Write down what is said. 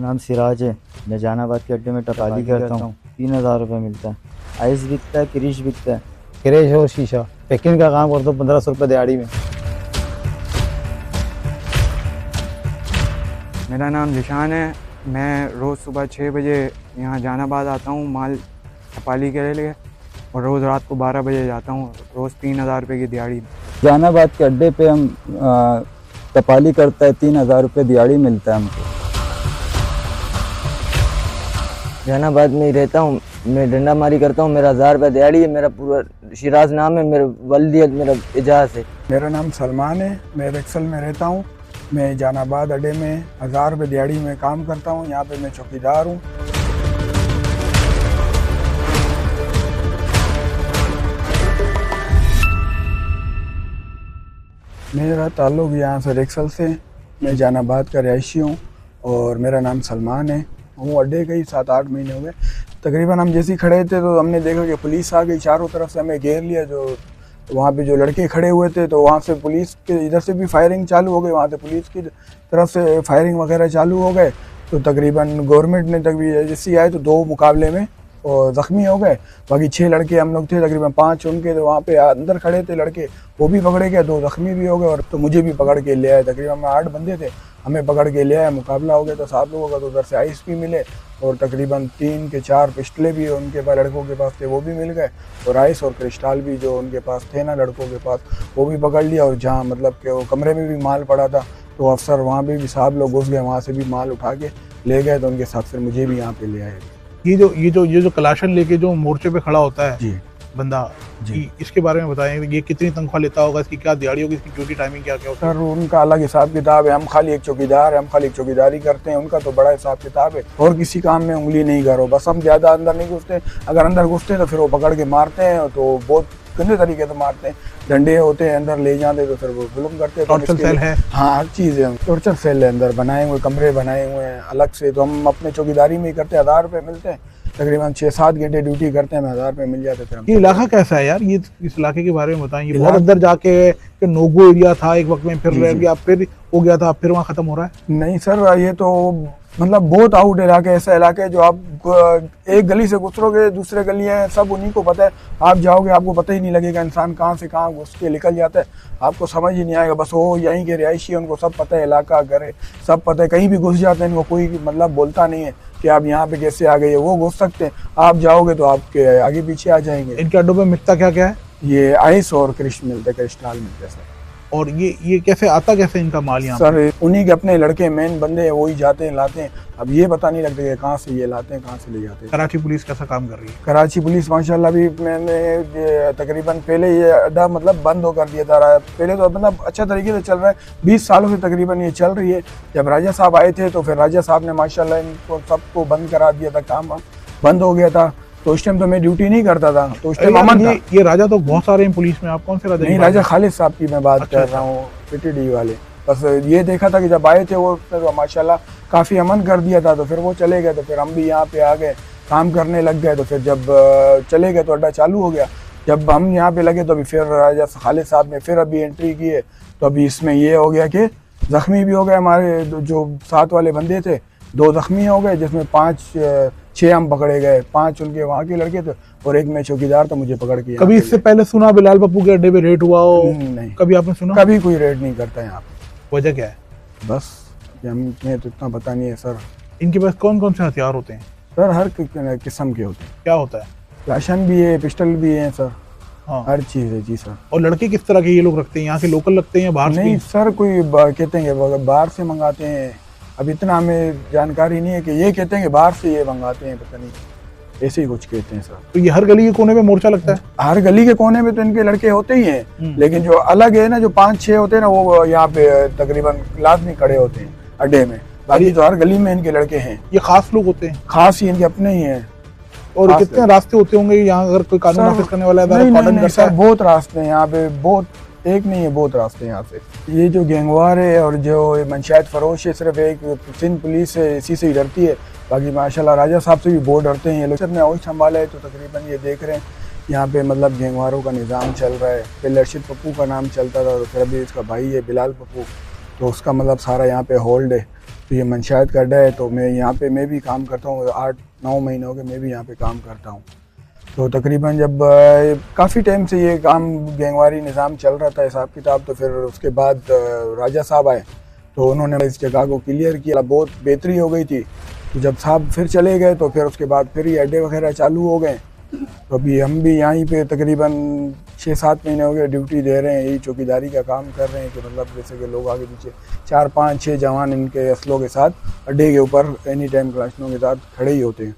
नाम सिराज है। मैं जहानाबाद के अड्डे में टपाली करता हूँ। 3000 रुपये मिलता है। आइस बिकता है, क्रिश बिकता है। क्रेश और शीशा पैकिंग का काम करता हूँ 1500 रुपये दिहाड़ी में। मेरा नाम जिशान है। मैं रोज़ सुबह 6 बजे यहाँ जहानाबाद आता हूँ माल टपाली के लिए, और रोज़ रात को 12 बजे जाता हूँ। रोज़ 3000 रुपये की दिहाड़ी। जहानाबाद के अड्डे पे हम टपाली करता है, 3000 रुपये दिहाड़ी मिलता है हमको। जहानाबाद में ही रहता हूँ। मैं डंडा मारी करता हूँ। मेरा 1000 रुपये दिहाड़ी है। मेरा पूरा शिराज नाम है। मेरा वल्दियत मेरा एजाज है। मेरा नाम सलमान है। मैं रेक्सल में रहता हूँ। मैं जहानाबाद अड्डे में 1000 रुपये दिहाड़ी में काम करता हूँ। यहाँ पे मैं चौकीदार हूँ। मेरा ताल्लुक़ यहाँ से रेक्सल से। मैं जहानाबाद का रहायशी हूँ और मेरा नाम सलमान है। हूँ अड्डे के ही 7-8 महीने हो गए तकरीबन। हम जैसे ही खड़े थे तो हमने देखा कि पुलिस आ गई, चारों तरफ से हमें घेर लिया। जो वहाँ पे जो लड़के खड़े हुए थे तो वहाँ से पुलिस के इधर से भी फायरिंग चालू हो गई, वहाँ से पुलिस की तरफ से फायरिंग वगैरह चालू हो गए। तो तकरीबन गवर्नमेंट ने तकरीबन जैसे आए तो 2 मुकाबले में और ज़ख्मी हो गए। बाकी 6 लड़के हम लोग थे, तकरीबन 5 उनके तो वहाँ पे अंदर खड़े थे लड़के, वो भी पकड़े गए। 2 ज़ख्मी भी हो गए और तो मुझे भी पकड़ के ले आए। तकरीबन 8 बंदे थे, हमें पकड़ के ले आए। मुकाबला हो गया तो 7 लोगों का। तो उधर से आइस भी मिले और तकरीबन 3 के 4 पिस्टलें भी उनके पास लड़कों के पास थे, वो भी मिल गए। और आइस और क्रिस्टल भी जो उनके पास थे ना लड़कों के पास, वो भी पकड़ लिया। और जहाँ मतलब कि वो कमरे में भी माल पड़ा था तो अफसर वहाँ पे भी साहब लोग घुस गए, वहाँ से भी माल उठा के ले गए। तो उनके साथ फिर मुझे भी यहाँ पे ले आए। ये जो कलाशन लेके जो मोर्चे पे खड़ा होता है जी बंदा जी, इसके बारे में बताएं। ये कितनी तनख्वाह लेता होगा, इसकी क्या दिहाड़ी होगी, इसकी ड्यूटी टाइमिंग क्या क्या होता है? सर उनका अलग हिसाब किताब है। हम खाली एक चौकीदार है, हम खाली एक चौकीदारी करते हैं। उनका तो बड़ा हिसाब किताब है। और किसी काम में उंगली नहीं करो, बस हम ज़्यादा अंदर नहीं घुसते। अगर अंदर घुसते हैं तो फिर वो पकड़ के मारते हैं, तो बहुत गंदे तरीके से मारते हैं। डंडे होते हैं, अंदर ले जाते तो फिर वो जुल्म करते हैं। टॉर्चर सेल है? हाँ, हर चीज़ है। टॉर्चर सेल है, अंदर बनाए हुए कमरे बनाए हुए हैं अलग से। तो हम अपने चौकीदारी में ही करते हैं। 1000 रुपये मिलते हैं। तकरीबन 6-7 घंटे ड्यूटी करते हैं, 1000 रुपये मिल जाते थे। ये इलाका कैसा है यार? ये इस इलाके के बारे में बताएं। ये बहुत अंदर जाके नोगो एरिया था एक वक्त में, फिर रह गया, फिर हो गया था, फिर वहाँ खत्म हो रहा है। नहीं सर, ये तो मतलब बहुत आउट इलाके, ऐसा इलाके है जो आप एक गली से गुजरोगे दूसरे गली है, सब उन्हीं को पता है। आप जाओगे आपको पता ही नहीं लगेगा इंसान कहाँ से कहाँ घुस के निकल जाता है, आपको समझ ही नहीं आएगा। बस वो यहीं के रिहायशी है, उनको सब पता है, इलाका घर है सब पता है। कहीं भी घुस जाते हैं, इनको कोई मतलब बोलता नहीं है कि आप यहाँ पे कैसे आ गए। वो घुस सकते हैं, आप जाओगे तो आपके आगे पीछे आ जाएंगे। इनके अड्डों पे मिलता क्या क्या है? ये आइस और क्रिस्टल मिलते, क्रिस्टल मिलते हैं सर। और ये कैसे आता, कैसे इनका माल यहाँ सर उन्हीं के अपने लड़के मेन बंदे हैं, वही जाते हैं लाते हैं। अब ये पता नहीं लगता कि कहाँ से ये लाते हैं, कहाँ से ले जाते हैं। कराची पुलिस कैसा काम कर रही है? कराची पुलिस माशाल्लाह भी मैंने तकरीबन पहले ये अड्डा मतलब बंद हो कर दिया था। पहले तो मतलब अच्छा तरीके से चल रहा है, 20 सालों से तकरीबन ये चल रही है। जब राजा साहब आए थे तो फिर राजा साहब ने माशाल्लाह इनको सबको बंद करा दिया था, काम बंद हो गया था। तो उस टाइम तो मैं ड्यूटी नहीं करता था, तो उस टाइम अमन था। ये राजा तो बहुत सारे हैं पुलिस में, आप कौन से राजा? नहीं, राजा खालिद साहब की मैं बात कर रहा हूँ, PTD वाले। बस ये देखा था कि जब आए थे वो तो माशाल्लाह काफ़ी अमन कर दिया था। तो फिर वो चले गए, तो फिर हम भी यहाँ पे आ गए, काम करने लग गए। तो फिर जब चले गए तो अड्डा चालू हो गया। जब हम यहाँ पे लगे तो अभी फिर राजा खालिद साहब ने फिर अभी एंट्री की है। तो अभी इसमें ये हो गया कि ज़ख्मी भी हो गए हमारे जो 7 वाले बंदे थे, 2 ज़ख्मी हो गए, जिसमें 5-6 हम पकड़े गए। 5 उनके वहाँ के लड़के थे और एक मैं चौकीदार तो मुझे पकड़ के। कभी इससे पहले सुना बिलाल पप्पू के अड्डे पे रेड हुआ हो? नहीं, कभी आपने सुना? कभी कोई रेड नहीं करता यहाँ पे। वजह क्या है? बस हमें तो इतना पता नहीं है सर। इनके पास कौन कौन से हथियार होते हैं? सर हर किस्म के होते हैं। क्या होता है? राशन भी है, पिस्टल भी है सर। हाँ, हर चीज़ है जी सर। और लड़के किस तरह के ये लोग रखते हैं? यहाँ के लोकल लगते हैं या बाहर से? नहीं सर, कोई कहते हैं बाहर से मंगाते हैं। अब इतना हमें जानकारी नहीं है कि ये कहते हैं कि बाहर से ये मंगाते हैं, पता नहीं, ऐसे ही कुछ कहते हैं सर। तो ये हर गली के कोने में मोर्चा लगता है? हर गली के कोने में तो इनके लड़के होते ही हैं, लेकिन जो अलग है ना, जो 5-6 होते हैं ना, वो यहाँ पे तकरीबन लाजमी खड़े होते हैं अड्डे में। बाकी तो हर गली में इनके लड़के हैं। ये खास लोग होते हैं? खास ही इनके अपने ही हैं। और कितने रास्ते होते होंगे यहाँ अगर कोई कानून नाफिज करने वाला है? नहीं सर, बहुत रास्ते हैं यहाँ पे, बहुत, एक नहीं है, बहुत रास्ते हैं यहाँ से। ये जो गैंगवार है और जो मंशायत फरोश है, सिर्फ एक सिंध पुलिस है, इसी से ही डरती है। बाकी माशाल्लाह राजा साहब से भी बहुत डरते हैं ये लोग। सबने और संभाला है तो तकरीबन ये देख रहे हैं यहाँ पे मतलब गैंगवारों का निज़ाम चल रहा है। पहले अर्शिद पप्पू का नाम चलता था, तो फिर अभी इसका भाई है बिलाल पप्पू, तो उसका मतलब सारा यहाँ पे होल्ड है। तो ये मंशायत का अड्डा है। तो मैं यहाँ पे मैं भी काम करता हूँ, 8-9 महीने हो गए मैं भी यहाँ पे काम करता हूँ। तो तकरीबन जब काफ़ी टाइम से ये काम गैंगवारी निज़ाम चल रहा था हिसाब किताब, तो फिर उसके बाद राजा साहब आए तो उन्होंने इस जगह को क्लियर किया, बहुत बेहतरी हो गई थी। तो जब साहब फिर चले गए तो फिर उसके बाद फिर ये अड्डे वगैरह चालू हो गए। तो अभी हम भी यहीं पे तकरीबन 6-7 महीने हो गए ड्यूटी दे रहे हैं, यही चौकीदारी का काम कर रहे हैं कि मतलब जैसे कि लोग आगे पीछे 4-5-6 जवान इनके असलों के साथ अड्डे के ऊपर एनी टाइम क्लाशनों के साथ खड़े ही होते हैं।